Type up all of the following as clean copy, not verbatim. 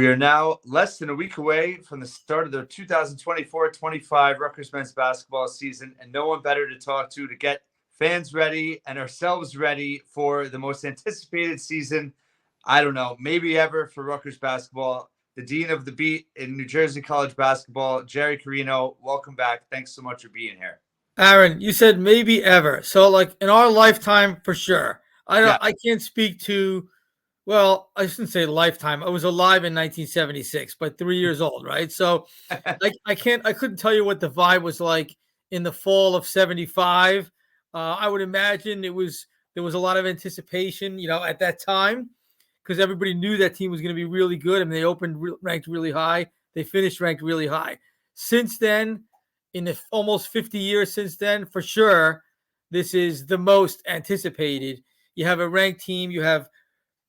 We are now less than a week away from the start of the 2024-25 Rutgers men's basketball season, and no one better to talk to get fans ready and ourselves ready for the most anticipated season, I don't know, maybe ever for Rutgers basketball. The dean of the beat in New Jersey college basketball, Jerry Carino, welcome back. Thanks so much for being here. Aaron, you said maybe ever. So like in our lifetime, for sure. Yeah. I can't speak to, well, I shouldn't say lifetime. I was alive in 1976, but 3 years old, right? So I couldn't tell you what the vibe was like in the fall of 75. I would imagine there was a lot of anticipation, at that time, because everybody knew that team was going to be really good. I mean, they opened ranked really high. They finished ranked really high. Since then, in the almost 50 years since then, for sure, this is the most anticipated. You have a ranked team. You have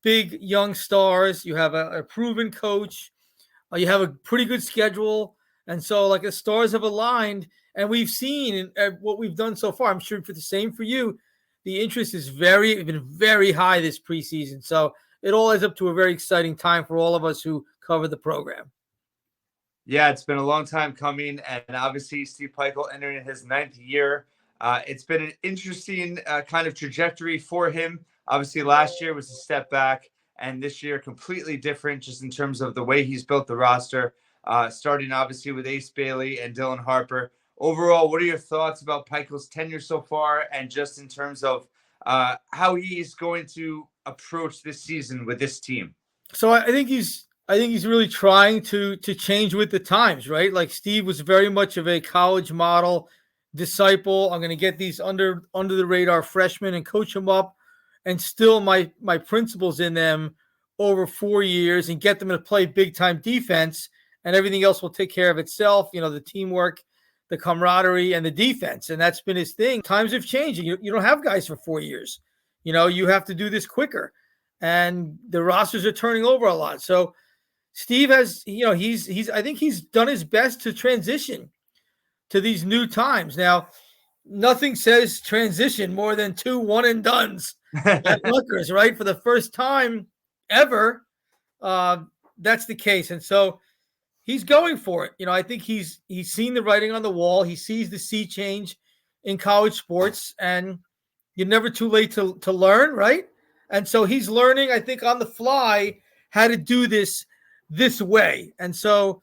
big young stars. You have a proven coach. You have a pretty good schedule. And so, like, the stars have aligned. And we've seen what we've done so far. I'm sure for the same for you. The interest is been very high this preseason. So it all adds up to a very exciting time for all of us who cover the program. Yeah, it's been a long time coming, and obviously Steve Pikiell entering his 9th year. It's been an interesting kind of trajectory for him. Obviously, last year was a step back, and this year completely different just in terms of the way he's built the roster, starting obviously with Ace Bailey and Dylan Harper. Overall, what are your thoughts about Pikiell's tenure so far, and just in terms of how he's going to approach this season with this team? So I think he's really trying to change with the times, right? Like Steve was very much of a college model disciple. I'm going to get these under the radar freshmen and coach them up and still my principles in them over 4 years and get them to play big time defense, and everything else will take care of itself. The teamwork, the camaraderie, and the defense. And that's been his thing. Times have changed. You don't have guys for 4 years. You have to do this quicker, and the rosters are turning over a lot. So Steve has, I think he's done his best to transition to these new times. Now, nothing says transition more than 2 one-and-dones at Rutgers, right? For the first time ever, that's the case. And so he's going for it. I think he's seen the writing on the wall. He sees the sea change in college sports, and you're never too late to learn, right? And so he's learning, I think, on the fly how to do this way. And so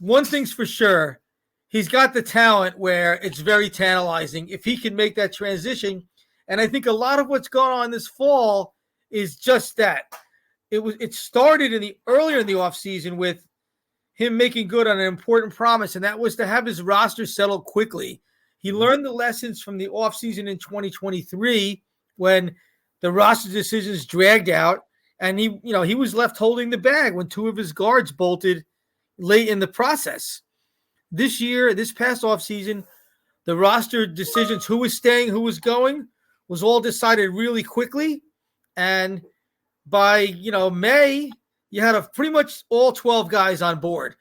one thing's for sure, he's got the talent where it's very tantalizing if he can make that transition. And I think a lot of what's going on this fall is just that. It started earlier in the offseason with him making good on an important promise, and that was to have his roster settled quickly. He learned the lessons from the offseason in 2023 when the roster decisions dragged out, and he was left holding the bag when 2 of his guards bolted late in the process. This past offseason, the roster decisions, who was staying, who was going, was all decided really quickly. And by, May, you had pretty much all 12 guys on board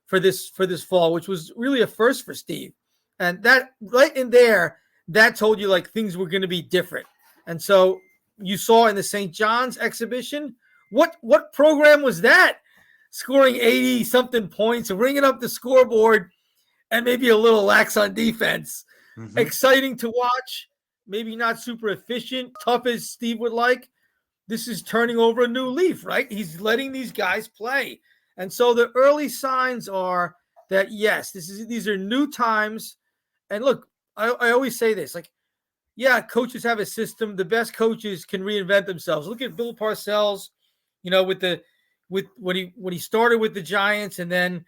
for this fall, which was really a first for Steve. And that right in there, that told you like things were going to be different. And so you saw in the St. John's exhibition, what program was that? Scoring 80-something points, ringing up the scoreboard, and maybe a little lax on defense. Mm-hmm. Exciting to watch, maybe not super efficient, tough as Steve would like. This is turning over a new leaf, right? He's letting these guys play. And so the early signs are that, yes, these are new times. And look, I always say this, like, yeah, coaches have a system. The best coaches can reinvent themselves. Look at Bill Parcells, with when he started with the Giants and then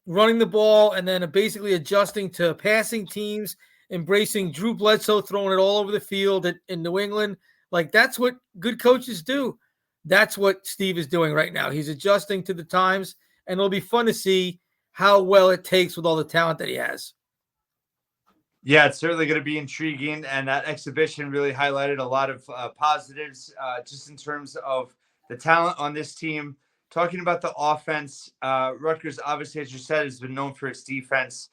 running the ball and then basically adjusting to passing teams, embracing Drew Bledsoe, throwing it all over the field in New England. Like, that's what good coaches do. That's what Steve is doing right now. He's adjusting to the times, and it'll be fun to see how well it takes with all the talent that he has. Yeah, it's certainly going to be intriguing, and that exhibition really highlighted a lot of positives just in terms of the talent on this team. Talking about the offense, Rutgers, obviously, as you said, has been known for its defense.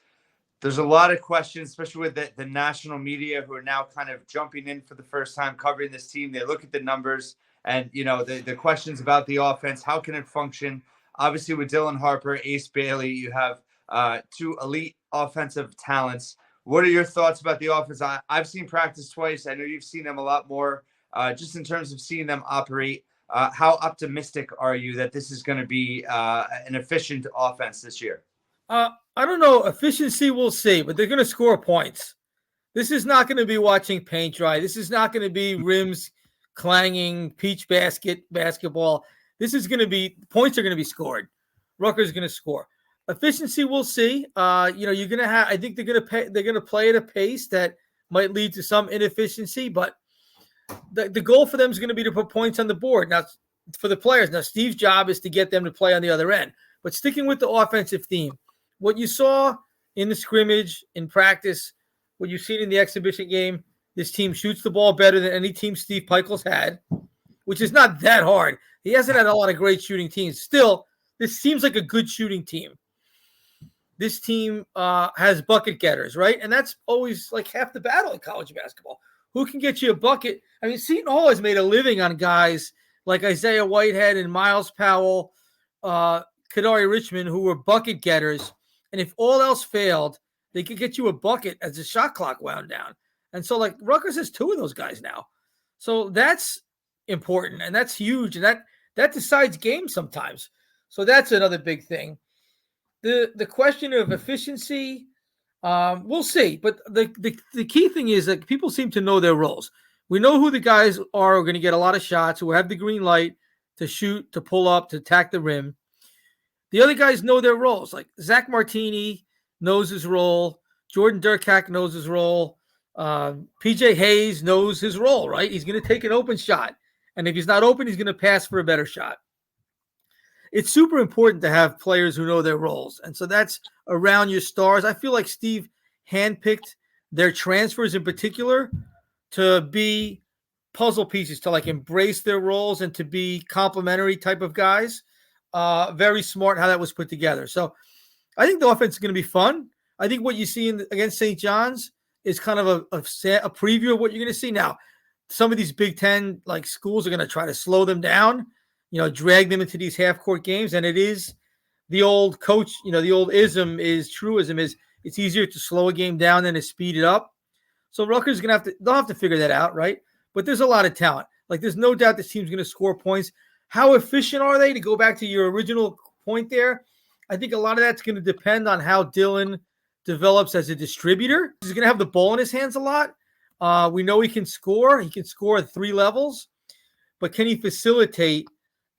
There's a lot of questions, especially with the national media who are now kind of jumping in for the first time covering this team. They look at the numbers and the questions about the offense. How can it function? Obviously, with Dylan Harper, Ace Bailey, you have two elite offensive talents. What are your thoughts about the offense? I've seen practice twice. I know you've seen them a lot more. Just in terms of seeing them operate, how optimistic are you that this is going to be an efficient offense this year? I don't know. Efficiency, we'll see, but they're going to score points. This is not going to be watching paint dry. This is not going to be rims clanging, peach basketball. This is going to be points are going to be scored. Rutgers is going to score. Efficiency, we'll see. You're going to have. I think they're going to play at a pace that might lead to some inefficiency, but the goal for them is going to be to put points on the board. Now, for the players, now Steve's job is to get them to play on the other end. But sticking with the offensive theme, what you saw in the scrimmage, in practice, what you've seen in the exhibition game, this team shoots the ball better than any team Steve Pikiell's had, which is not that hard. He hasn't had a lot of great shooting teams. Still, this seems like a good shooting team. This team has bucket getters, right? And that's always like half the battle in college basketball. Who can get you a bucket? I mean, Seton Hall has made a living on guys like Isaiah Whitehead and Miles Powell, Kadari Richmond, who were bucket getters. And if all else failed, they could get you a bucket as the shot clock wound down. And so, like, Rutgers has two of those guys now. So that's important, and that's huge, and that decides games sometimes. So that's another big thing. The question of efficiency, we'll see. But the key thing is that people seem to know their roles. We know who the guys are who are going to get a lot of shots, who have the green light to shoot, to pull up, to attack the rim. The other guys know their roles. Like Zach Martini knows his role. Jordan Durkak knows his role. PJ Hayes knows his role, right? He's going to take an open shot. And if he's not open, he's going to pass for a better shot. It's super important to have players who know their roles. And so that's around your stars. I feel like Steve handpicked their transfers in particular to be puzzle pieces, to like embrace their roles and to be complementary type of guys. Very smart how that was put together. So I think the offense is going to be fun. I think what you see against St. John's is kind of a preview of what you're going to see. Now, some of these Big Ten like schools are going to try to slow them down, drag them into these half-court games. And it is the old coach, the old truism is it's easier to slow a game down than to speed it up. So Rutgers is going to they'll have to figure that out, right? But there's a lot of talent. Like there's no doubt this team's going to score points. How efficient are they? To go back to your original point there, I think a lot of that's going to depend on how Dylan develops as a distributor. He's going to have the ball in his hands a lot. We know he can score. He can score at 3 levels. But can he facilitate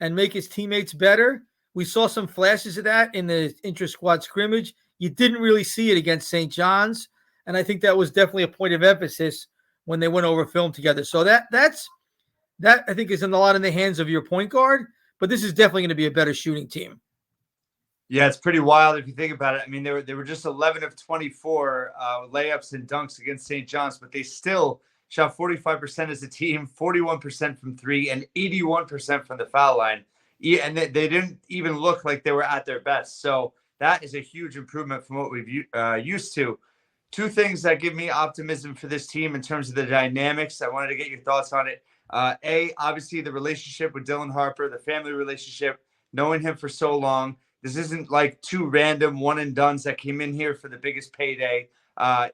and make his teammates better? We saw some flashes of that in the intra-squad scrimmage. You didn't really see it against St. John's. And I think that was definitely a point of emphasis when they went over film together. So that I think is a lot in the hands of your point guard. But this is definitely going to be a better shooting team. Yeah, it's pretty wild if you think about it. I mean, they were just 11 of 24 layups and dunks against St. John's, but they still shot 45% as a team, 41% from 3, and 81% from the foul line. And they didn't even look like they were at their best. So that is a huge improvement from what we've used to. Two things that give me optimism for this team in terms of the dynamics. I wanted to get your thoughts on it. Obviously, the relationship with Dylan Harper, the family relationship, knowing him for so long. This isn't like two random one-and-dones that came in here for the biggest payday. I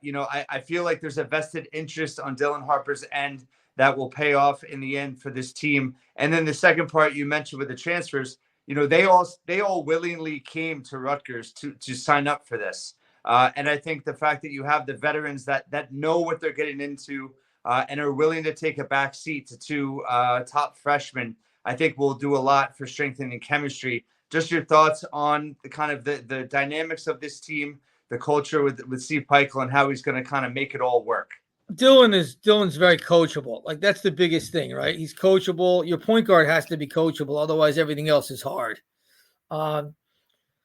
feel like there's a vested interest on Dylan Harper's end that will pay off in the end for this team. And then the second part you mentioned with the transfers, they all willingly came to Rutgers to sign up for this. And I think the fact that you have the veterans that know what they're getting into and are willing to take a back seat to two top freshmen, I think will do a lot for strengthening chemistry. Just your thoughts on the kind of the dynamics of this team, the culture with Steve Pikiell, and how he's going to kind of make it all work. Dylan's very coachable. Like that's the biggest thing, right? He's coachable. Your point guard has to be coachable, otherwise everything else is hard.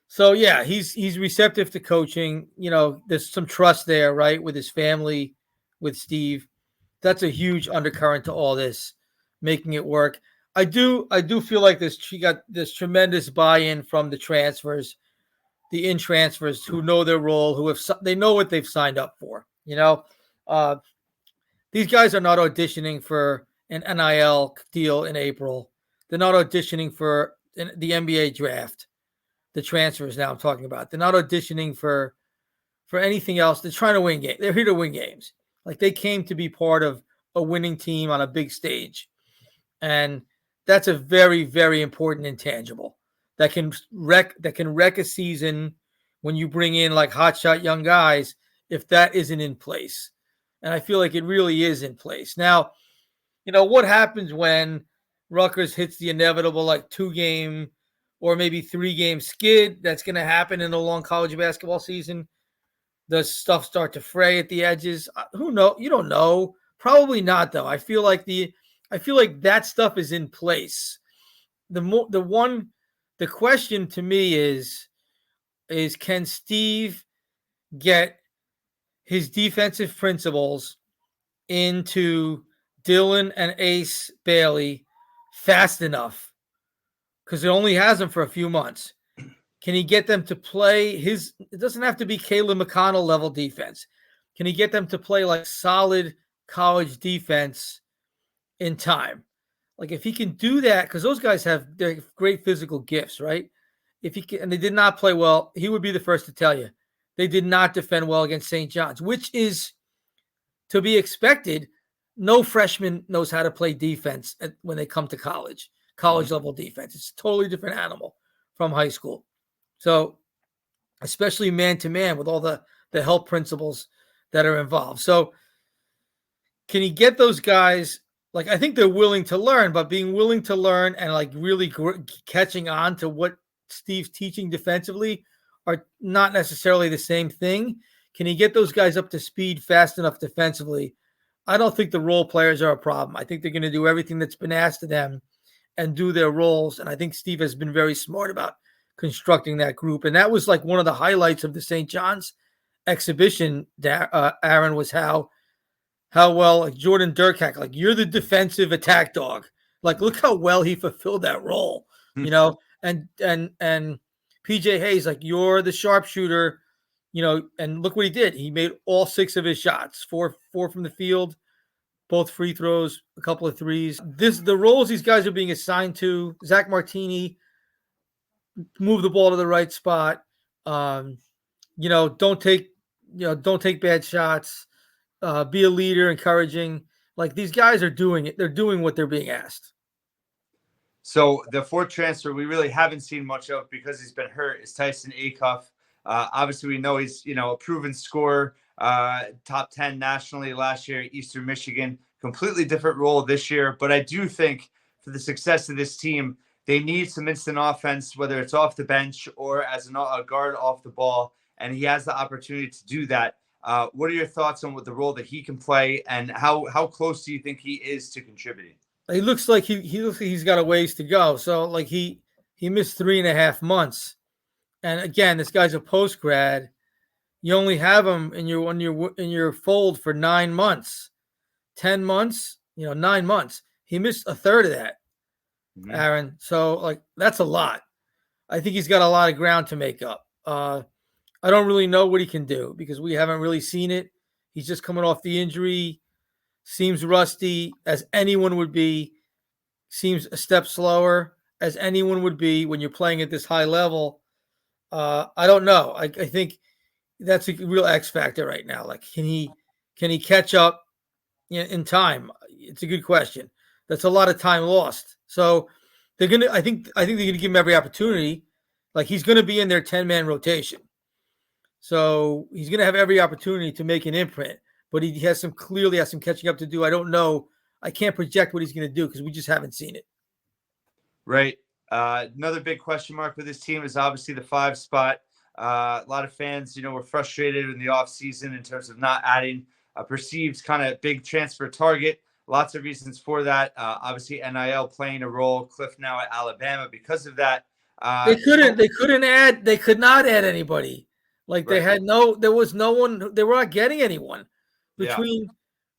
So yeah, he's receptive to coaching. There's some trust there, right, with his family, with Steve. That's a huge undercurrent to all this, making it work. I do feel like she got this tremendous buy-in from the transfers, the in-transfers who know their role, they know what they've signed up for. These guys are not auditioning for an NIL deal in April. They're not auditioning for the NBA draft. The transfers now I'm talking about. They're not auditioning for anything else. They're trying to win games. They're here to win games. Like they came to be part of a winning team on a big stage. And that's a very, very important intangible that can wreck a season when you bring in like hotshot young guys if that isn't in place. And I feel like it really is in place. Now, what happens when Rutgers hits the inevitable like 2-game or maybe 3-game skid? That's going to happen in a long college basketball season. Does stuff start to fray at the edges? Who knows? You don't know. Probably not, though. I feel like that stuff is in place. The question to me is can Steve get his defensive principles into Dylan and Ace Bailey fast enough? Because it only has them for a few months. Can he get them to play it doesn't have to be Caleb McConnell level defense. Can he get them to play like solid college defense in time? Like if he can do that, because those guys have their great physical gifts, right? If he can, and they did not play well, he would be the first to tell you. They did not defend well against St. John's, which is to be expected. No freshman knows how to play defense when they come to college level defense. It's a totally different animal from high school. So especially man-to-man with all the help principles that are involved. So can he get those guys? Like, I think they're willing to learn, but being willing to learn and like really catching on to what Steve's teaching defensively are not necessarily the same thing. Can he get those guys up to speed fast enough defensively? I don't think the role players are a problem. I think they're going to do everything that's been asked of them and do their roles. And I think Steve has been very smart about constructing that group. And that was like one of the highlights of the St. John's exhibition, Aaron, was how well like Jordan Durkak, like you're the defensive attack dog. Like look how well he fulfilled that role, and PJ Hayes, like you're the sharpshooter, and look what he did. He made all 6 of his shots, four from the field, both free throws, a couple of threes. The roles these guys are being assigned to, Zach Martini, move the ball to the right spot. Don't take bad shots. Be a leader, encouraging. Like these guys are doing it. They're doing what they're being asked. So the fourth transfer we really haven't seen much of because he's been hurt is Tyson Acuff. Obviously, we know he's a proven scorer, top 10 nationally last year at Eastern Michigan. Completely different role this year, but I do think for the success of this team, they need some instant offense, whether it's off the bench or as a guard off the ball, and he has the opportunity to do that. What are your thoughts on what the role that he can play, and how close do you think he is to contributing? He looks like he's got a ways to go. So like he missed 3.5 months, and again, this guy's a post grad. You only have him in your fold for 9 months, 10 months. 9 months. He missed a third of that, Aaron. So like that's a lot. I think he's got a lot of ground to make up. I don't really know what he can do because we haven't really seen it. He's just coming off the injury. Seems rusty as anyone would be. Seems a step slower as anyone would be when you're playing at this high level. I don't know. I think that's a real X factor right now. Like, can he catch up in time? It's a good question. That's a lot of time lost. So I think they're gonna give him every opportunity. Like he's gonna be in their 10-man rotation. So he's going to have every opportunity to make an imprint, but he clearly has some catching up to do. I don't know. I can't project what he's going to do because we just haven't seen it. Right. Another big question mark with this team is obviously the 5 spot. A lot of fans, were frustrated in the offseason in terms of not adding a perceived kind of big transfer target. Lots of reasons for that. Obviously, NIL playing a role. Cliff now at Alabama because of that. They could not add anybody. Like there was no one, they were not getting anyone between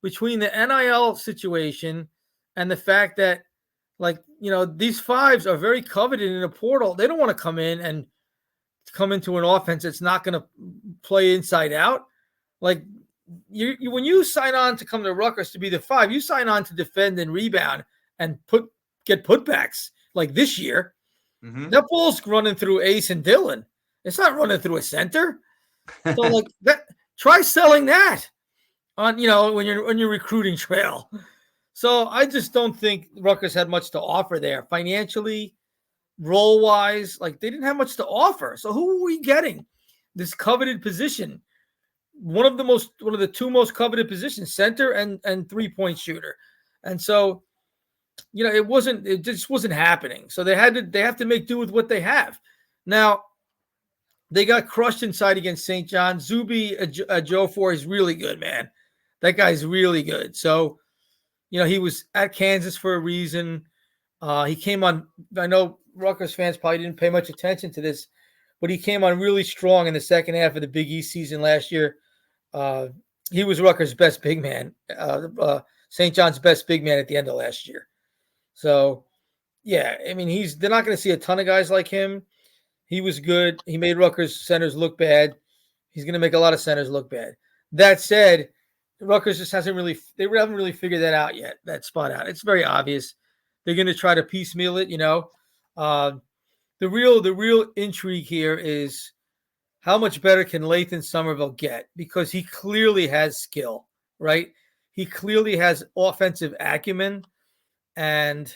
the NIL situation and the fact that these 5s are very coveted in a portal. They don't want to come in and come into an offense that's not going to play inside out. Like when you sign on to come to Rutgers to be the 5, you sign on to defend and rebound and get putbacks like this year. Mm-hmm. That ball's running through Ace and Dylan. It's not running through a center. So like that, try selling that on when you're on your recruiting trail. So I just don't think Rutgers had much to offer there financially, role wise. Like they didn't have much to offer. So who are we getting? This coveted position, one of the 2 most coveted positions, center and 3-point shooter, and so it just wasn't happening. So they have to make do with what they have. Now they got crushed inside against St. John. Zuby Jofor is really good, man. That guy's really good. So he was at Kansas for a reason. He came on. I know Rutgers fans probably didn't pay much attention to this, but he came on really strong in the second half of the Big East season last year. He was Rutgers' best big man, St. John's best big man at the end of last year. So, yeah, I mean, they're not going to see a ton of guys like him. He was good. He made Rutgers centers look bad. He's going to make a lot of centers look bad. That said, Rutgers just haven't really figured that out yet, that spot out. It's very obvious. They're going to try to piecemeal it, The real intrigue here is how much better can Lathan Somerville get? Because he clearly has skill, right? He clearly has offensive acumen. And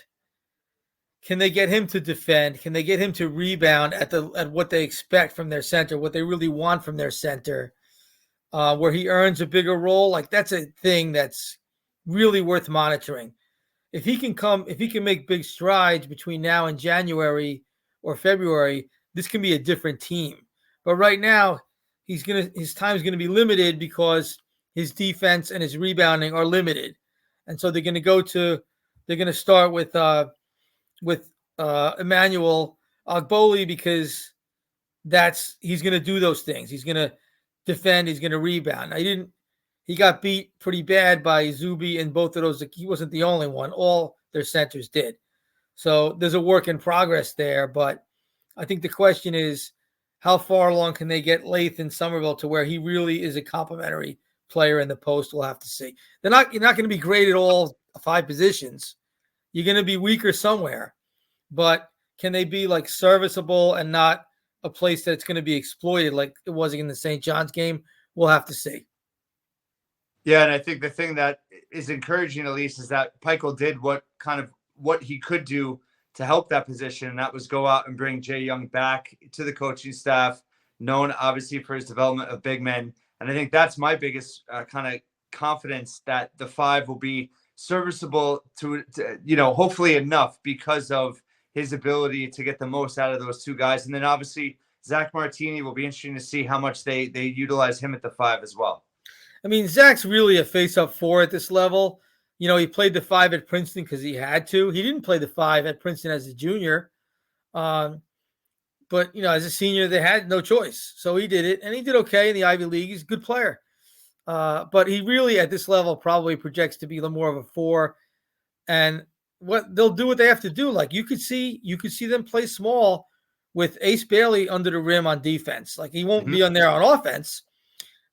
can they get him to defend? Can they get him to rebound at what they expect from their center, what they really want from their center, where he earns a bigger role? Like that's a thing that's really worth monitoring. If he can make big strides between now and January or February, this can be a different team. But right now, his time is going to be limited because his defense and his rebounding are limited, and so they're going to start with Emmanuel Ogboli because he's going to do those things. He's going to defend. He's going to rebound. He got beat pretty bad by Zuby in both of those. He wasn't the only one. All their centers did. So there's a work in progress there. But I think the question is, how far along can they get Lathan Somerville to where he really is a complimentary player in the post? We'll have to see. You're not going to be great at all 5 positions. You're going to be weaker somewhere. But can they be like serviceable and not a place that's going to be exploited like it was in the St. John's game? We'll have to see. Yeah, and I think the thing that is encouraging, at least, is that Pikiell did what he could do to help that position, and that was go out and bring Jay Young back to the coaching staff, known obviously for his development of big men. And I think that's my biggest kind of confidence that the 5 will be serviceable to hopefully enough because of his ability to get the most out of those 2 guys. And then obviously Zach Martini will be interesting to see how much they utilize him at the 5 as well. I mean, Zach's really a face-up 4 at this level. He played the 5 at Princeton because he had to. He didn't play the 5 at Princeton as a junior. But, as a senior, they had no choice. So he did it, and he did okay in the Ivy League. He's a good player. But he really, at this level, probably projects to be more of a 4. And they'll do what they have to do. Like you could see them play small with Ace Bailey under the rim on defense. Like he won't be on there on offense.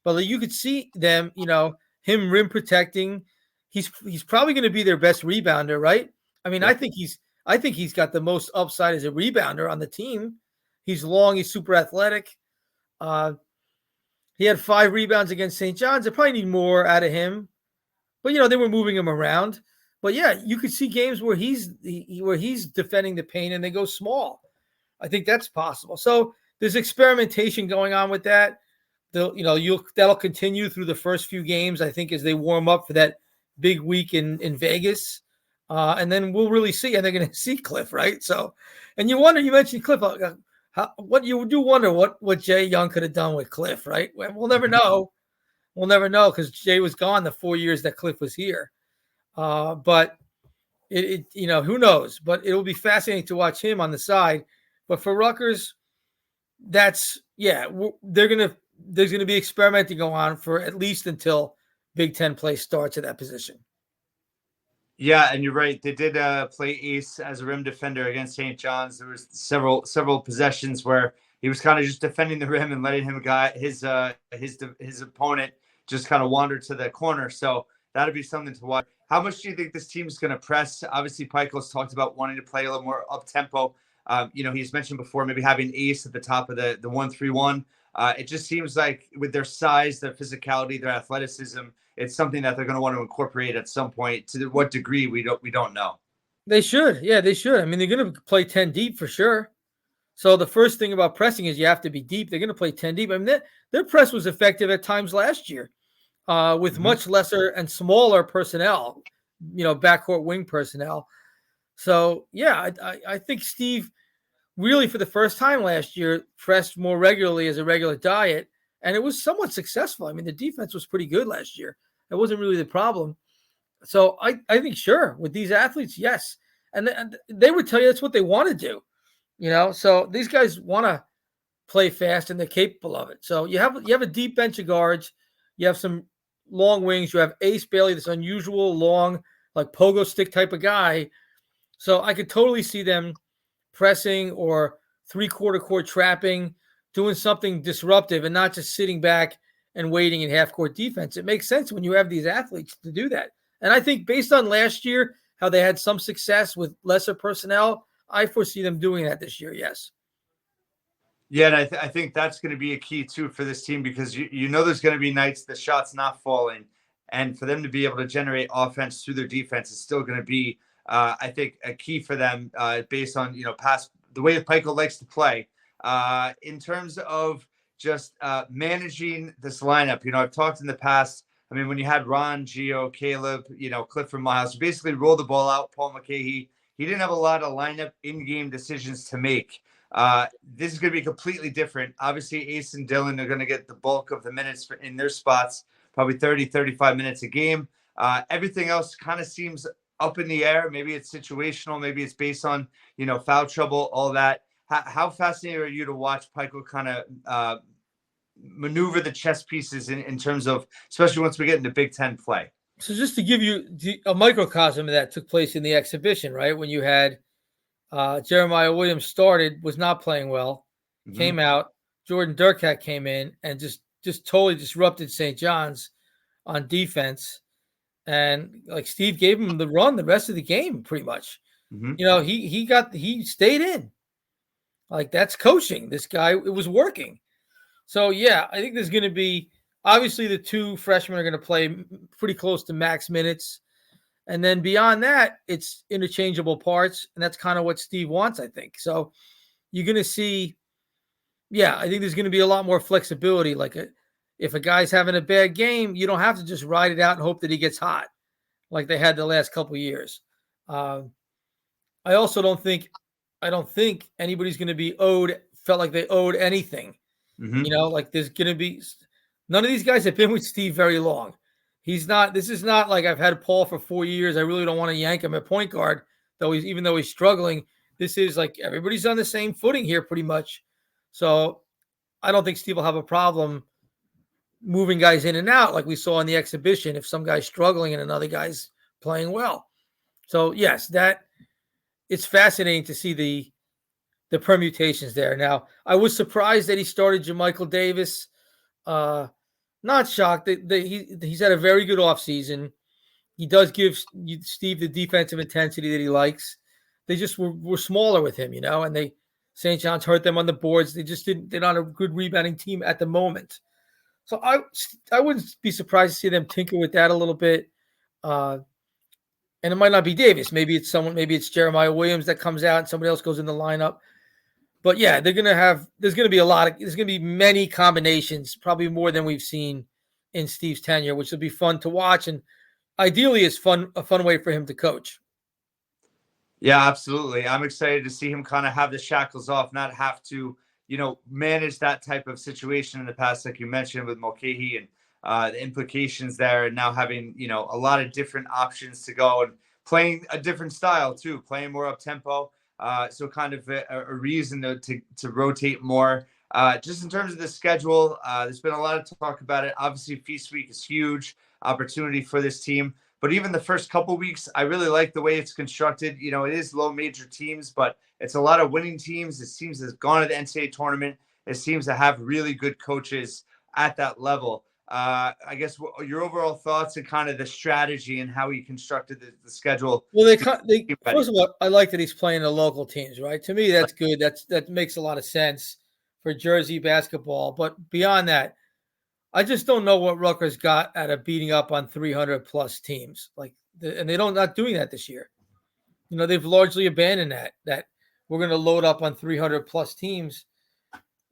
But you could see them, him rim protecting. He's probably going to be their best rebounder, right? I mean, yeah. I think he's got the most upside as a rebounder on the team. He's long, he's super athletic. He had 5 rebounds against St. John's. They probably need more out of him. But they were moving him around. But yeah, you could see games where he's defending the paint and they go small. I think that's possible. So there's experimentation going on with that. That'll continue through the first few games, I think, as they warm up for that big week in Vegas. And then we'll really see. And they're going to see Cliff, right? So, and you mentioned Cliff. What you do wonder what Jay Young could have done with Cliff, right? We'll never know. We'll never know because Jay was gone the 4 years that Cliff was here. But who knows? But it'll be fascinating to watch him on the side. But for Rutgers, there's going to be experimenting going on for at least until Big Ten play starts at that position. Yeah, and you're right. They did play Ace as a rim defender against St. John's. There was several possessions where he was kind of just defending the rim and letting him his opponent just kind of wander to the corner. So that'll be something to watch. How much do you think this team's going to press? Obviously, Pikiell's talked about wanting to play a little more up tempo. He's mentioned before maybe having Ace at the top of the 1-3-1. It just seems like with their size, their physicality, their athleticism, it's something that they're going to want to incorporate at some point. To what degree, we don't know. They should. Yeah, they should. I mean, they're going to play 10 deep for sure. So the first thing about pressing is you have to be deep. They're going to play 10 deep. I mean, their press was effective at times last year with much lesser and smaller personnel, backcourt wing personnel. So, yeah, I think Steve really for the first time last year pressed more regularly as a regular diet, and it was somewhat successful. I mean, the defense was pretty good last year. It wasn't really the problem. So I think, sure, with these athletes, yes. And they would tell you that's what they want to do. So these guys want to play fast and they're capable of it. So you have a deep bench of guards. You have some long wings. You have Ace Bailey, this unusual long, like pogo stick type of guy. So I could totally see them pressing or 3/4 court trapping, doing something disruptive and not just sitting back and waiting in half court defense. It makes sense when you have these athletes to do that. And I think based on last year, how they had some success with lesser personnel, I foresee them doing that this year. Yes. Yeah, and I think that's going to be a key too for this team, because there's going to be nights the shot's not falling, and for them to be able to generate offense through their defense is still going to be, I think, a key for them based on past the way that Pikiell likes to play. In terms of just managing this lineup, I've talked in the past. I mean, when you had Ron, Gio, Caleb, Clifford Miles, you basically roll the ball out. Paul McKahey, he didn't have a lot of lineup in-game decisions to make. This is going to be completely different. Obviously, Ace and Dylan are going to get the bulk of the minutes in their spots, probably 30, 35 minutes a game. Everything else kind of seems up in the air. Maybe it's situational. Maybe it's based on, foul trouble, all that. How fascinating are you to watch Pikiell kind of maneuver the chess pieces in terms of, especially once we get into Big Ten play? So just to give you a microcosm of that took place in the exhibition, right? When you had Jeremiah Williams was not playing well, came out. Jordan Durkat came in and just totally disrupted St. John's on defense. And like Steve gave him the run the rest of the game, pretty much. He stayed in. Like, that's coaching. This guy, it was working. So yeah, I think there's going to be, obviously the two freshmen are going to play pretty close to max minutes. And then beyond that, it's interchangeable parts. And that's kind of what Steve wants, I think. So you're going to see, I think there's going to be a lot more flexibility. Like if a guy's having a bad game, you don't have to just ride it out and hope that he gets hot like they had the last couple of years. I also don't think anybody's going to be felt like they owed anything. Like there's going to be, none of these guys have been with Steve very long. This is not like I've had Paul for 4 years. I really don't want to yank him at point guard, even though he's struggling. This is like everybody's on the same footing here pretty much. So I don't think Steve will have a problem moving guys in and out like we saw in the exhibition if some guy's struggling and another guy's playing well. So yes, it's fascinating to see the permutations there. Now, I was surprised that he started JaMychal Davis. Not shocked that he's had a very good offseason. He does give Steve the defensive intensity that he likes. They just were smaller with him, and St. John's hurt them on the boards. They're not a good rebounding team at the moment. So I wouldn't be surprised to see them tinker with that a little bit. And it might not be Davis. Maybe it's Jeremiah Williams that comes out and somebody else goes in the lineup. But yeah, there's going to be many combinations, probably more than we've seen in Steve's tenure, which will be fun to watch. And ideally it's a fun way for him to coach. Yeah, absolutely. I'm excited to see him kind of have the shackles off, not have to, manage that type of situation in the past, like you mentioned with Mulcahy and the implications there, and now having, a lot of different options to go and playing a different style too, playing more up tempo. So kind of a reason to rotate more. Just in terms of the schedule, there's been a lot of talk about it. Obviously, Feast Week is huge opportunity for this team. But even the first couple weeks, I really like the way it's constructed. It is low major teams, but it's a lot of winning teams. It seems to have gone to the NCAA tournament. It seems to have really good coaches at that level. I guess your overall thoughts and kind of the strategy and how he constructed the schedule. Well, they first of all, I like that he's playing the local teams, right? To me, that's good. That makes a lot of sense for Jersey basketball. But beyond that, I just don't know what Rutgers got out of beating up on 300 plus teams. And they don't not doing that this year. They've largely abandoned that we're going to load up on 300 plus teams.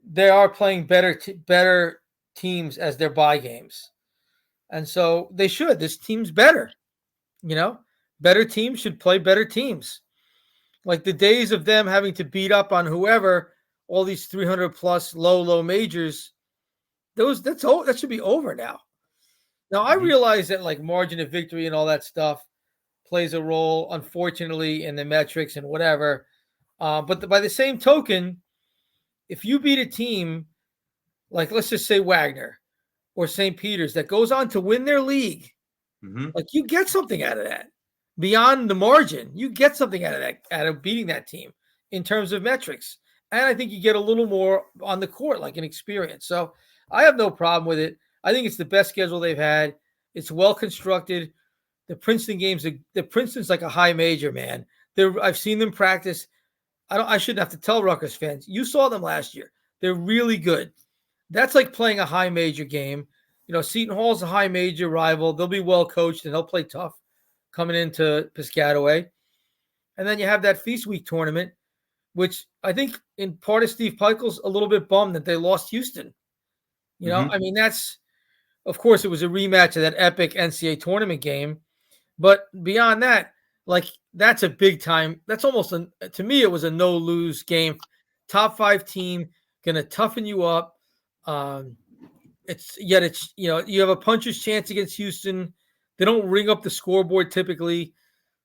They are playing better teams as their bye games. And so they should. This team's better. Better teams should play better teams. Like the days of them having to beat up on whoever, all these 300 plus low majors, that should be over now. Now, I realize that like margin of victory and all that stuff plays a role, unfortunately, in the metrics and whatever. But by the same token, if you beat a team like, let's just say Wagner or St. Peter's that goes on to win their league, like you get something out of that. Beyond the margin, you get something out of beating that team in terms of metrics. And I think you get a little more on the court, like an experience. So I have no problem with it. I think it's the best schedule they've had. It's well constructed. The Princeton games, the Princeton's like a high major, man. I've seen them practice. I shouldn't have to tell Rutgers fans. You saw them last year. They're really good. That's like playing a high major game. Seton Hall's a high major rival. They'll be well coached and they'll play tough coming into Piscataway. And then you have that Feast Week tournament, which I think in part of Steve Pikiell's a little bit bummed that they lost Houston. I mean, of course, it was a rematch of that epic NCAA tournament game. But beyond that, like that's a big time. That's almost to me, it was a no-lose game. Top 5 team, going to toughen you up. You have a puncher's chance against Houston. They don't ring up the scoreboard typically.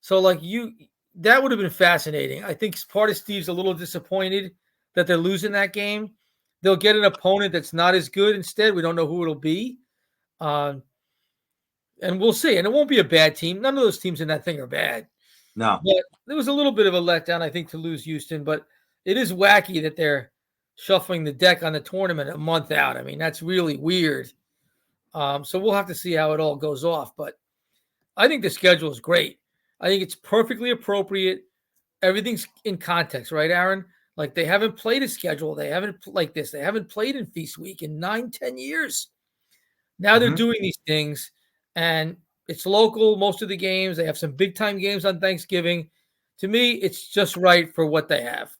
So that would have been fascinating. I think part of Steve's a little disappointed that they're losing that game. They'll get an opponent that's not as good instead. We don't know who it'll be. And we'll see. And it won't be a bad team. None of those teams in that thing are bad. No. But there was a little bit of a letdown, I think, to lose Houston. But it is wacky that they're shuffling the deck on the tournament a month out. I mean, that's really weird. So we'll have to see how it all goes off. But I think the schedule is great. I think it's perfectly appropriate. Everything's in context, right, Aaron? Like they haven't played a schedule. They haven't like this. They haven't played in Feast Week in 9-10 years. Now they're doing these things, and it's local, most of the games. They have some big-time games on Thanksgiving. To me, it's just right for what they have.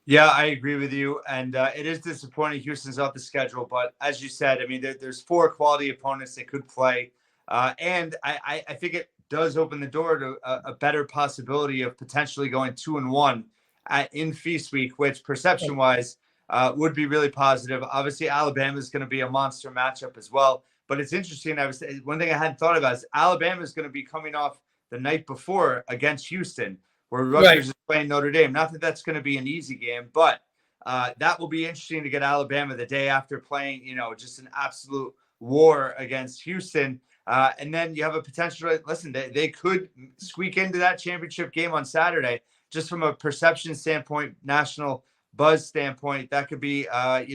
Yeah, I agree with you. And it is disappointing Houston's off the schedule. But as you said, I mean, there's 4 quality opponents they could play. And I think it does open the door to a better possibility of potentially going 2-1 in Feast Week, which perception-wise would be really positive. Obviously, Alabama is going to be a monster matchup as well. But it's interesting. One thing I hadn't thought about is Alabama is going to be coming off the night before against Houston, where Rutgers is playing Notre Dame. Not that that's going to be an easy game, but that will be interesting to get Alabama the day after playing, just an absolute war against Houston. And then you have a potential, listen, they could squeak into that championship game on Saturday, just from a perception standpoint, national buzz standpoint. That could be, a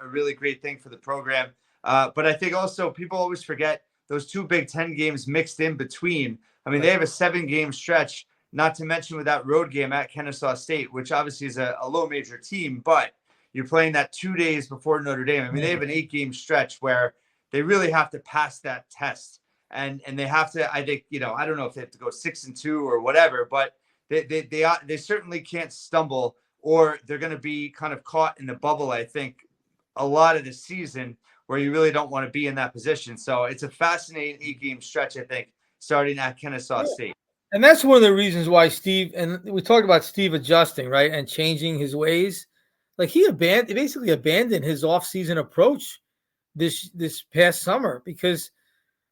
really great thing for the program. But I think also people always forget those 2 Big Ten games mixed in between. I mean, they have a 7-game stretch, not to mention with that road game at Kennesaw State, which obviously is a low major team, but you're playing that 2 days before Notre Dame. I mean, they have an 8-game stretch where they really have to pass that test. And they have to, I think, I don't know if they have to go 6-2 or whatever, but they certainly can't stumble, or they're going to be kind of caught in the bubble, I think, a lot of the season where you really don't want to be in that position. So it's a fascinating 8-game stretch, I think, starting at Kennesaw State. And that's one of the reasons why Steve, and we talked about Steve adjusting, right, and changing his ways. Like he basically abandoned his off-season approach this past summer because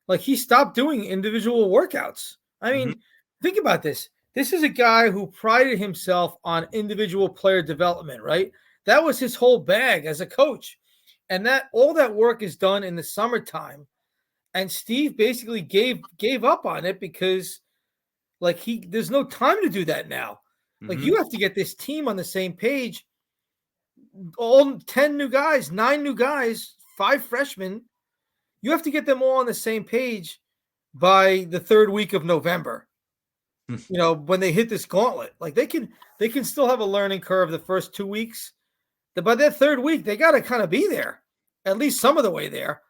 like he stopped doing individual workouts. I mean, think about this. This is a guy who prided himself on individual player development, right? That was his whole bag as a coach. And that all that work is done in the summertime. And Steve basically gave up on it because like there's no time to do that now. Like you have to get this team on the same page. All 10 new guys, 9 new guys, 5 freshmen. you have to get them all on the same page by the third week of November. When they hit this gauntlet, like they can still have a learning curve the first 2 weeks. By that third week, they got to kind of be there, at least some of the way there.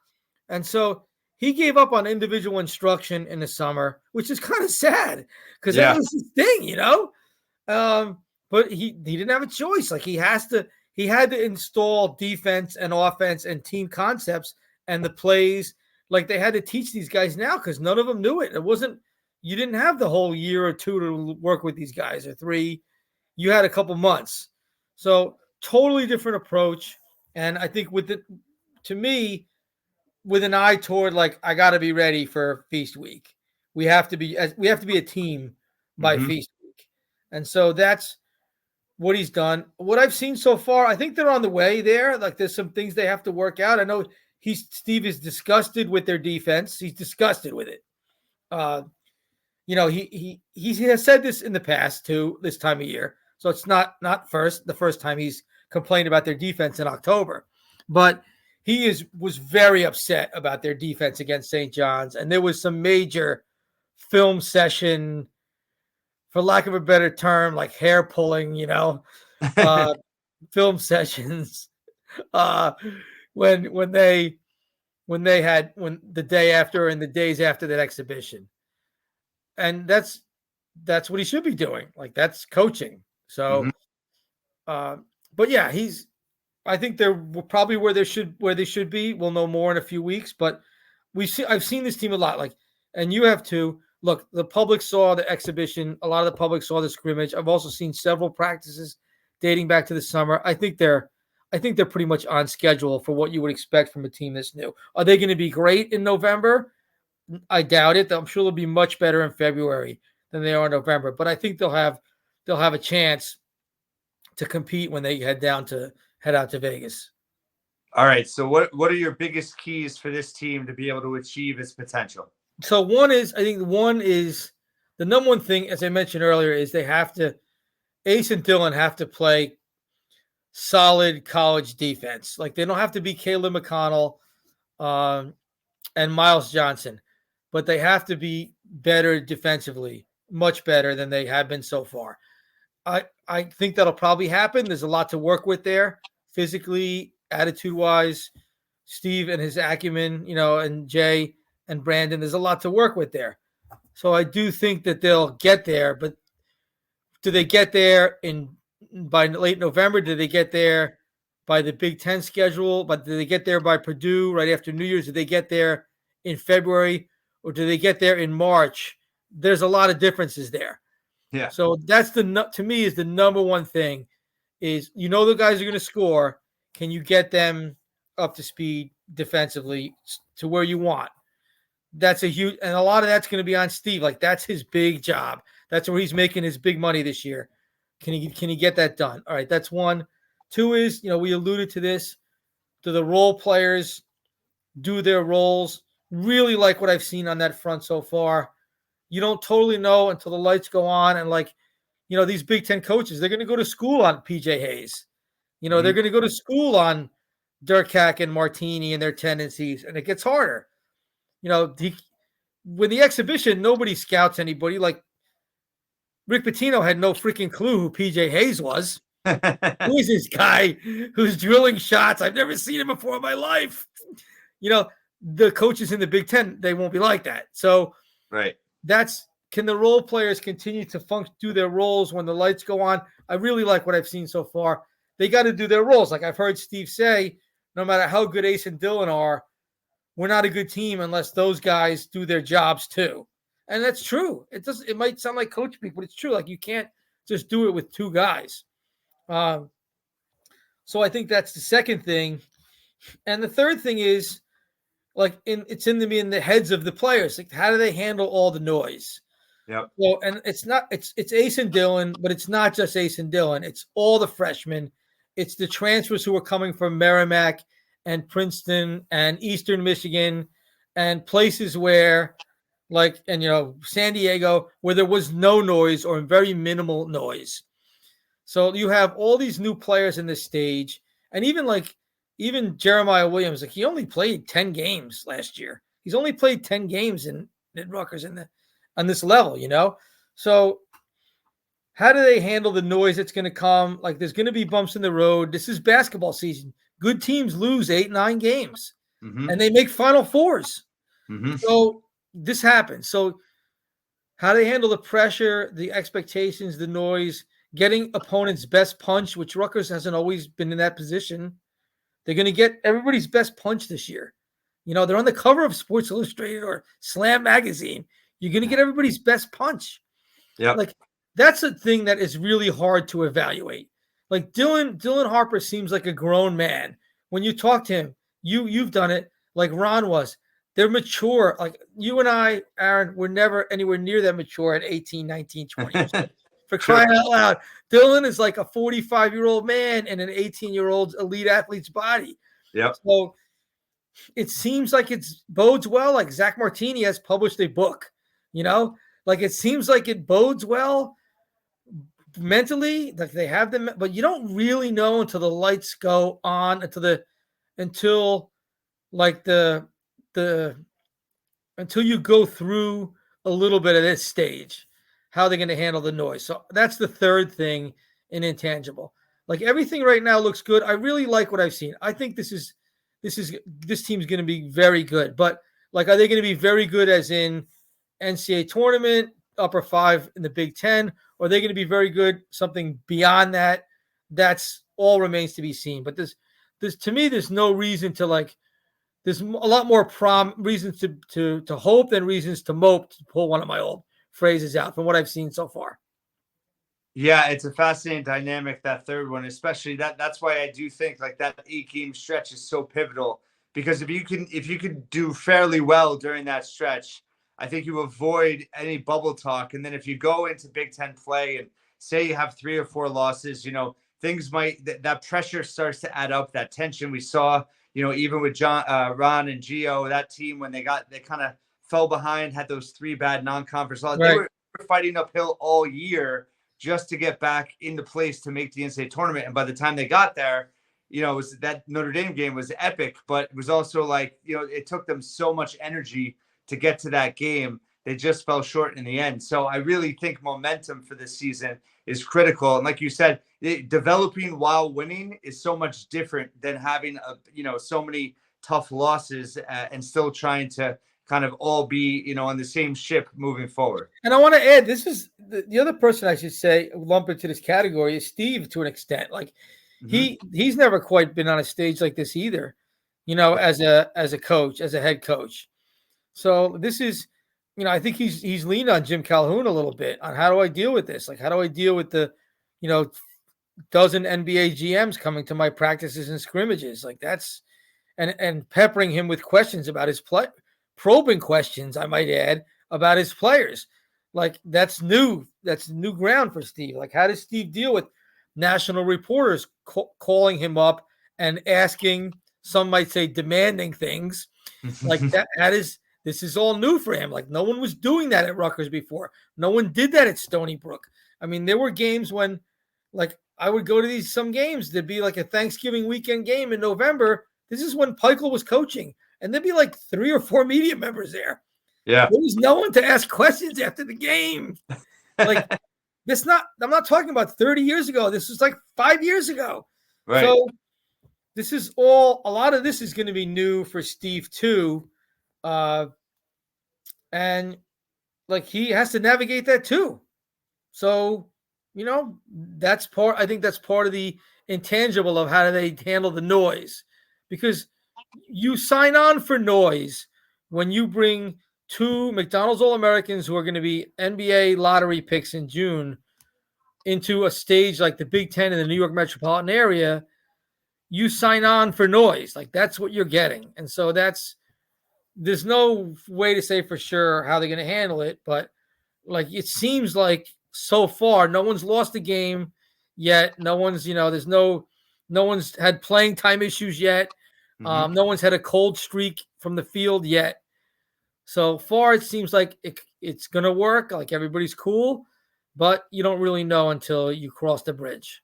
And so he gave up on individual instruction in the summer, which is kind of sad because that was his thing, but he didn't have a choice. Like he had to install defense and offense and team concepts and the plays. Like they had to teach these guys now because none of them knew it. You didn't have the whole year or two to work with these guys, or 3. You had a couple months. So totally different approach. And I think to me, with an eye toward like, I got to be ready for Feast Week. We have to be a team by Feast Week. And so that's what he's done. What I've seen so far, I think they're on the way there. Like there's some things they have to work out. I know Steve is disgusted with their defense. He's disgusted with it. He has said this in the past too, this time of year. So it's not the first time he's complained about their defense in October, but he was very upset about their defense against St. John's. And there was some major film session, for lack of a better term, like hair pulling, film sessions, when the day after and the days after that exhibition. And that's what he should be doing. Like that's coaching. So, but yeah, I think they're probably where they should be. We'll know more in a few weeks, but I've seen this team a lot. Like, and you have too. Look, the public saw the exhibition. A lot of the public saw the scrimmage. I've also seen several practices dating back to the summer. I think they're pretty much on schedule for what you would expect from a team this new. Are they going to be great in November? I doubt it. I'm sure they'll be much better in February than they are in November. But I think they'll have a chance to compete when they head out to Vegas. All right. So what are your biggest keys for this team to be able to achieve its potential? So one is the number one thing, as I mentioned earlier, is Ace and Dylan have to play solid college defense. Like they don't have to be Caleb McConnell and Miles Johnson, but they have to be better defensively, much better than they have been so far. I think that'll probably happen. There's a lot to work with there, physically, attitude-wise. Steve and his acumen, and Jay and Brandon, there's a lot to work with there. So I do think that they'll get there, but do they get there by late November? Do they get there by the Big Ten schedule? But do they get there by Purdue right after New Year's? Do they get there in February, or do they get there in March? There's a lot of differences there. Yeah. So that's to me is the number one thing is, the guys are going to score. Can you get them up to speed defensively to where you want? That's and a lot of that's going to be on Steve. Like that's his big job. That's where he's making his big money this year. Can he get that done? All right. That's one. Two is, we alluded to this. Do the role players do their roles? Really like what I've seen on that front so far. You don't totally know until the lights go on. And these Big Ten coaches, they're going to go to school on PJ Hayes. They're going to go to school on Dirk Hack and Martini and their tendencies. And it gets harder. When the exhibition, nobody scouts anybody. Like Rick Pitino had no freaking clue who PJ Hayes was. Who is this guy who's drilling shots? I've never seen him before in my life. The coaches in the Big Ten, they won't be like that. So right. Can the role players continue to do their roles when the lights go on? I really like what I've seen so far. They got to do their roles. Like I've heard Steve say, no matter how good Ace and Dylan are, we're not a good team unless those guys do their jobs too. And that's true. It might sound like coach speak, but it's true. Like you can't just do it with two guys. So I think that's the second thing. And the third thing is, it's in the heads of the players. Like, how do they handle all the noise? Yep. So, and it's Ace and Dylan, but it's not just Ace and Dylan. It's all the freshmen. It's the transfers who are coming from Merrimack and Princeton and Eastern Michigan and places where, San Diego, where there was no noise or very minimal noise. So you have all these new players in this stage, and even even Jeremiah Williams, like he only played 10 games last year. He's only played 10 games in Rutgers on this level, you know? So how do they handle the noise that's going to come? Like there's going to be bumps in the road. This is basketball season. Good teams lose 8-9 games and they make Final Fours. So this happens. So how they handle the pressure, the expectations, the noise, getting opponents' best punch, which Rutgers hasn't always been in that position. They're going to get everybody's best punch this year. You know, they're on the cover of Sports Illustrated or Slam Magazine. You're going to get everybody's best punch. Yeah. Like that's a thing that is really hard to evaluate. Like Dylan Harper seems like a grown man. When you talk to him, you've done it like Ron was. They're mature. Like you and I, Aaron, we're never anywhere near that mature at 18, 19, 20 years old. For crying out loud. Dylan is like a 45-year-old man in an 18-year-old elite athlete's body. Yep. So it seems like it bodes well. Like Zach Martini has published a book, you know, like it seems like it bodes well mentally. Like they have them, but you don't really know until the lights go on, until you go through a little bit of this stage, how they're going to handle the noise. So that's the third thing in intangible. Like everything right now looks good. I really like what I've seen. I think this team's going to be very good. But like, are they going to be very good as in NCAA tournament, upper 5 in the Big Ten? Or are they going to be very good, something beyond that? That's all remains to be seen. But there's to me, there's no reason to like. There's a lot more reasons to hope than reasons to mope, to pull one of my old phrases out from what I've seen so far. Yeah, it's a fascinating dynamic, that third one, especially that's why I do think like that 8-game stretch is so pivotal, because if you can do fairly well during that stretch, I think you avoid any bubble talk. And then if you go into Big Ten play and say you have 3 or 4 losses, you know, things that pressure starts to add up, that tension we saw, you know, even with Ron and Gio, that team, when they kind of fell behind, had those 3 bad non-conference losses. Right. They were fighting uphill all year just to get back into place to make the NCAA tournament. And by the time they got there, you know, that Notre Dame game was epic, but it was also like, you know, it took them so much energy to get to that game. They just fell short in the end. So I really think momentum for this season is critical. And like you said, developing while winning is so much different than having so many tough losses and still trying to kind of all be, you know, on the same ship moving forward. And I want to add, this is the other person I should say lump into this category is Steve, to an extent. Like he's never quite been on a stage like this either, you know, as a coach, as a head coach. So this is, you know, I think he's leaned on Jim Calhoun a little bit on how do I deal with this? Like, how do I deal with the, you know, dozen NBA GMs coming to my practices and scrimmages? Like that's, and peppering him with questions about his play, probing questions, I might add, about his players. Like that's new ground for Steve. Like, how does Steve deal with national reporters calling him up and asking, some might say demanding things like that? This is all new for him. Like no one was doing that at Rutgers before. No one did that at Stony Brook. I mean, there were games when, like, I would go to some games. There'd be like a Thanksgiving weekend game in November. This is when Pikiell was coaching, and there'd be like 3 or 4 media members there. Yeah, there was no one to ask questions after the game. Like, I'm not talking about 30 years ago. This was like 5 years ago. Right. So this is a lot of this is going to be new for Steve too. And like he has to navigate that too. So, you know, I think that's part of the intangible of how do they handle the noise, because you sign on for noise when you bring 2 McDonald's All-Americans who are going to be NBA lottery picks in June into a stage like the Big Ten in the New York metropolitan area. You sign on for noise. Like that's what you're getting. And so there's no way to say for sure how they're going to handle it, but like it seems like so far no one's lost a game yet. No one's, you know, no one's had playing time issues yet. No one's had a cold streak from the field yet. So far it seems like it's going to work. Like everybody's cool, but you don't really know until you cross the bridge.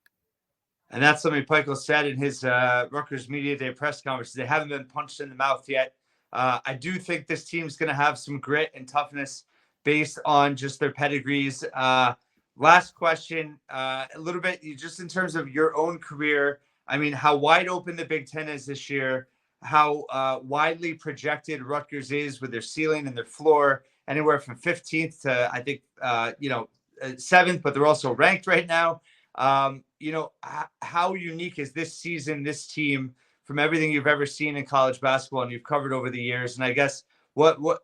And that's something Pikiell said in his Rutgers Media Day press conference. They haven't been punched in the mouth yet. I do think this team's going to have some grit and toughness based on just their pedigrees. Last question, a little bit, just in terms of your own career. I mean, how wide open the Big Ten is this year, how widely projected Rutgers is with their ceiling and their floor, anywhere from 15th to, I think, 7th, but they're also ranked right now. How unique is this season, this team, from everything you've ever seen in college basketball and you've covered over the years? And I guess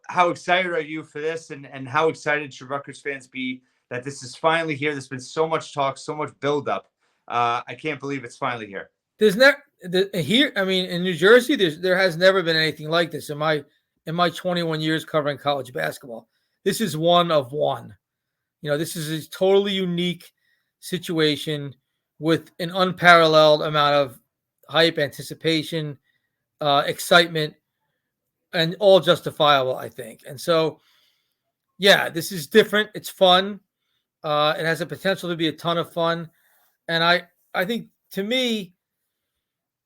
how excited are you for this, and how excited should Rutgers fans be that this is finally here? There's been so much talk, so much buildup. I can't believe it's finally here. There's never here. I mean, in New Jersey, there has never been anything like this in my 21 years covering college basketball. This is one of one. This is a totally unique situation with an unparalleled amount of hype, anticipation, excitement, and all justifiable, I think. And so, yeah, this is different. It's fun. It has the potential to be a ton of fun. And I think, to me,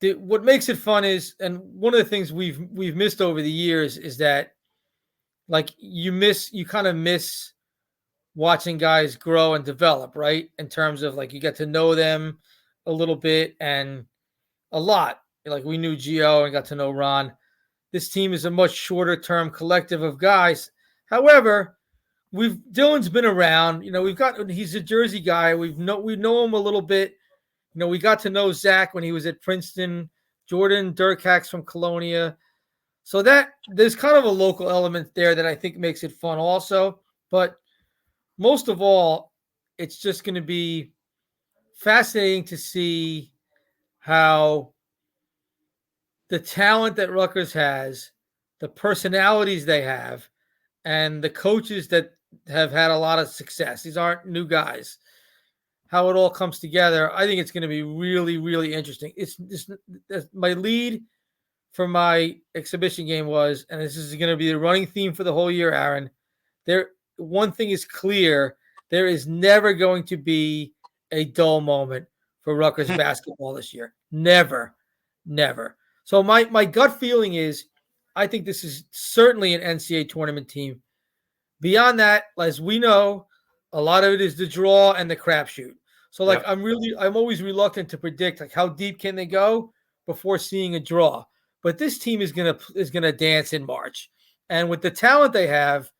what makes it fun is, and one of the things we've missed over the years is that, like, you kind of miss watching guys grow and develop, right? In terms of, like, you get to know them a little bit and a lot. Like, we knew Gio and got to know Ron. This team is a much shorter term collective of guys. However, Dylan's been around. He's a Jersey guy. We know him a little bit. We got to know Zach when he was at Princeton, Jordan Durkax from Colonia. So that there's kind of a local element there that I think makes it fun also. But most of all, it's just going to be fascinating to see how the talent that Rutgers has, the personalities they have, and the coaches that have had a lot of success. These aren't new guys. How it all comes together, I think it's going to be really, really interesting. It's my lead for my exhibition game was, and this is going to be the running theme for the whole year, Aaron. One thing is clear: there is never going to be a dull moment for Rutgers basketball this year. Never, never. So my gut feeling is, I think this is certainly an NCAA tournament team. Beyond that, as we know, a lot of it is the draw and the crapshoot. So, like, yep. I'm always reluctant to predict, like, how deep can they go before seeing a draw. But this team is gonna dance in March, and with the talent they have,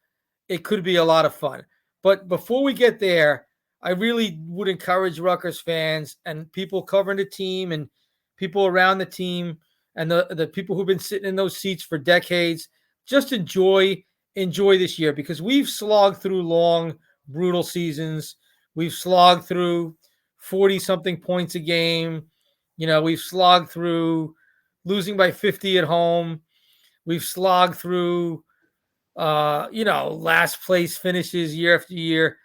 it could be a lot of fun. But before we get there, I really would encourage Rutgers fans and people covering the team and people around the team and the people who've been sitting in those seats for decades, just enjoy this year, because we've slogged through long, brutal seasons. We've slogged through 40-something points a game. We've slogged through losing by 50 at home. We've slogged through, last place finishes year after year.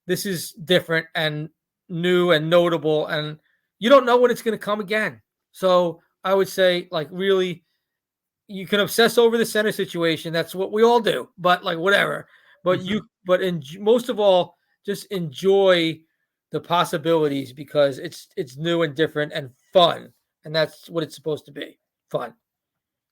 This is different and new and notable, and you don't know when it's going to come again. So I would say, like, really, you can obsess over the center situation. That's what we all do, but, like, whatever. But most of all, just enjoy the possibilities, because it's new and different and fun. And that's what it's supposed to be. Fun.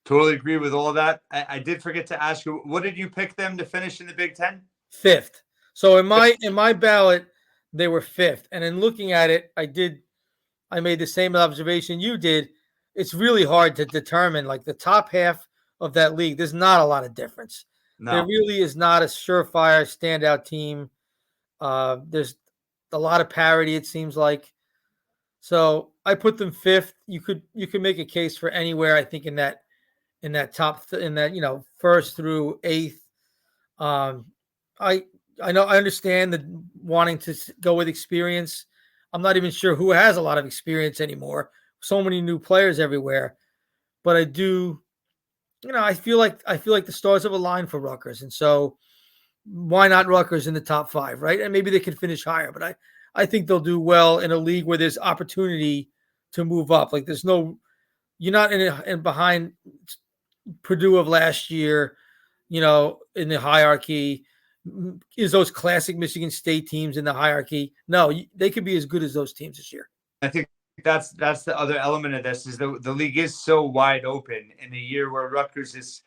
Totally agree with all that. I did forget to ask you, what did you pick them to finish in the Big Ten? 5th. So in my ballot, they were 5th. And in looking at it, I made the same observation you did. It's really hard to determine, like, the top half of that league. There's not a lot of difference. No. There really is not a surefire standout team. There's a lot of parity, it seems like. So I put them 5th. You could make a case for anywhere, I think, in that top, first through 8th. I understand the wanting to go with experience. I'm not even sure who has a lot of experience anymore. So many new players everywhere, but I do. I feel like the stars have aligned for Rutgers, and so why not Rutgers in the top 5, right? And maybe they can finish higher, but I think they'll do well in a league where there's opportunity to move up. Like, you're not in behind Purdue of last year, in the hierarchy. Is those classic Michigan State teams in the hierarchy? No, they could be as good as those teams this year. I think that's the other element of this is the league is so wide open in a year where Rutgers is,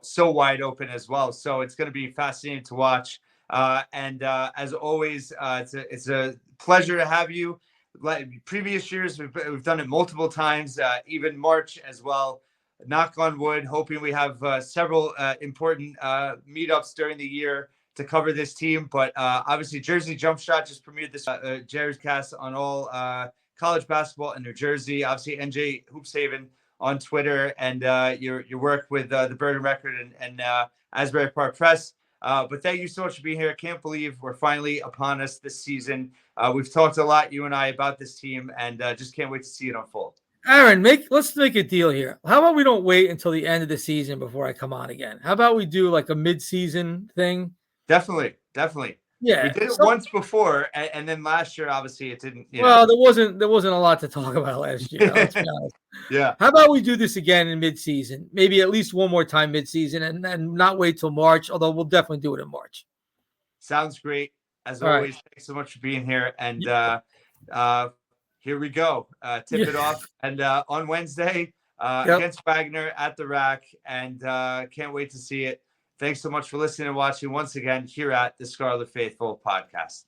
so wide open as well. So it's going to be fascinating to watch. And as always, it's a pleasure to have you. Like previous years, we've done it multiple times, even March as well. Knock on wood, hoping we have several important meetups during the year to cover this team. But obviously, Jersey Jump Shot just premiered this Jerry's Cast on all college basketball in New Jersey. Obviously, NJ Hoops Haven on Twitter, and your work with the Bird and Record and Asbury Park Press. But thank you so much for being here. I can't believe we're finally upon us this season. We've talked a lot, you and I, about this team, and just can't wait to see it unfold. Aaron, let's make a deal here. How about we don't wait until the end of the season before I come on again? How about we do like a mid-season thing? Definitely. Yeah, we did it once before, and then last year, obviously, it didn't. Well, there wasn't a lot to talk about last year. Let's be honest. Yeah. How about we do this again in mid-season? Maybe at least one more time mid-season, and not wait till March. Although we'll definitely do it in March. Sounds great. As All always, right. Thanks so much for being here. And here we go. Tip it off. And on Wednesday against Wagner at the Rack. And can't wait to see it. Thanks so much for listening and watching once again here at the Scarlet Faithful podcast.